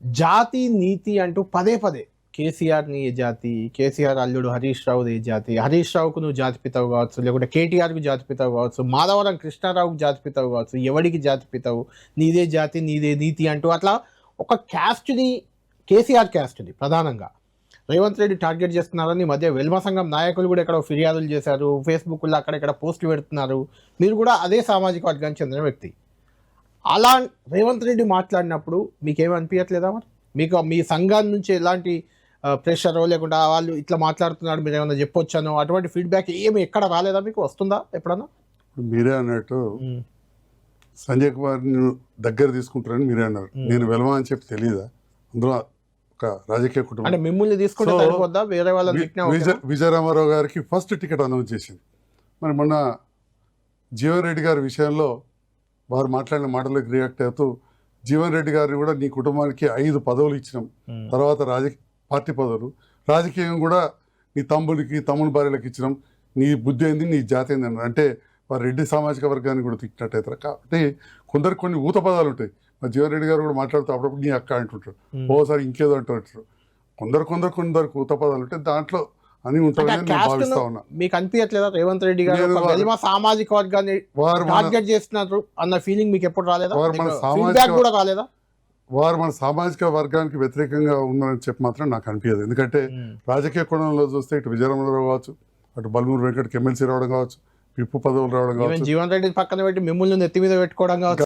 జాతి నీతి అంటూ పదే పదే కేసీఆర్ ని ఏ జాతి, కేసీఆర్ అల్లుడు హరీష్ రావు ఏ జాతి, హరీష్ రావుకు నువ్వు జాతిపితావు కావచ్చు, లేకుంటే కేటీఆర్కు జాతిపితావు కావచ్చు, మాధవరం కృష్ణారావుకు జాతిపితావు కావచ్చు, ఎవడికి జాతిపితావు, నీదే జాతి నీదే నీతి అంటూ అట్లా ఒక క్యాస్ట్ని, కేసీఆర్ క్యాస్ట్ని ప్రధానంగా రేవంత్ రెడ్డి టార్గెట్ చేస్తున్నారని ఈ మధ్య వెల్మ సంఘం నాయకులు కూడా ఇక్కడ ఫిర్యాదులు చేశారు, ఫేస్బుక్లో అక్కడెక్కడ పోస్టులు పెడుతున్నారు. మీరు కూడా అదే సామాజిక వర్గానికి చెందిన వ్యక్తి. అలా రేవంత్ రెడ్డి మాట్లాడినప్పుడు మీకేం అనిపించట్లేదా? మరి మీకు మీ సంఘాన్ని నుంచి ఎలాంటి ప్రెషరో లేకుండా వాళ్ళు ఇట్లా మాట్లాడుతున్నాడు మీరు ఏమైనా చెప్పొచ్చానో అటువంటి ఫీడ్బ్యాక్ ఏమి ఎక్కడ రాలేదా? మీకు వస్తుందా ఎప్పుడన్నా? మీరే అన్నట్టు సంజయ్ కుమార్ని దగ్గర తీసుకుంటారని మీరే అన్నారు. నేను వెలమా అని చెప్పి తెలియదా? అందులో ఒక రాజకీయ కుటుంబం అంటే మిమ్మల్ని తీసుకుంటే సరిపోద్దా? వేరే వాళ్ళని విజయ రామారావు గారికి ఫస్ట్ టికెట్ అనౌన్స్ చేసింది. మరి మొన్న జీవన్ రెడ్డి గారి విషయంలో వారు మాట్లాడిన మాటలకు రియాక్ట్ అవుతూ జీవన్ రెడ్డి గారిని కూడా నీ కుటుంబానికి 5 పదవులు ఇచ్చినాం, తర్వాత పార్టీ పదవులు, రాజకీయం కూడా నీ తమ్ముని భార్యలకు ఇచ్చినాం, నీ బుద్ధి ఏంది నీ జాతి ఏంది అన్నారు. అంటే వారు రెడ్డి సామాజిక వర్గాన్ని కూడా తిట్టినట్టయితారు. కాబట్టి కొందరికి కొన్ని ఊత పదాలు ఉంటాయి. మరి జీవన్ రెడ్డి గారు కూడా మాట్లాడుతూ అప్పుడప్పుడు నీ అక్క అంటుంటారు, ఓసారి ఇంకేదో అంటుంటారు. కొందరికి ఊత పదాలు ఉంటాయి, దాంట్లో అని ఉంటారని నేను భావిస్తా ఉన్నా. మీకు అనిపించట్లేదా రేవంత్ రెడ్డి గారు సామాజిక వర్గాన్ని టార్గెట్ చేస్తున్నారు అన్న ఫీలింగ్ మీకు ఎప్పుడు రాలేదా? కూడా రాలేదా? వారు మన సామాజిక వర్గానికి వ్యతిరేకంగా ఉన్నారని చెప్పి మాత్రం నాకు అనిపించదు. ఎందుకంటే రాజకీయ కోణంలో చూస్తే ఇటు విజయరామరావు కావచ్చు, అటు బల్మూరు వెంకటకి ఎమ్మెల్సీ రావడం కావచ్చు, పిప్పు పదవులు రావడం కావచ్చు, జీవన్ రెడ్డి పక్కన పెట్టి మిమ్మల్ని నెత్తి మీద పెట్టుకోవడం కావచ్చు.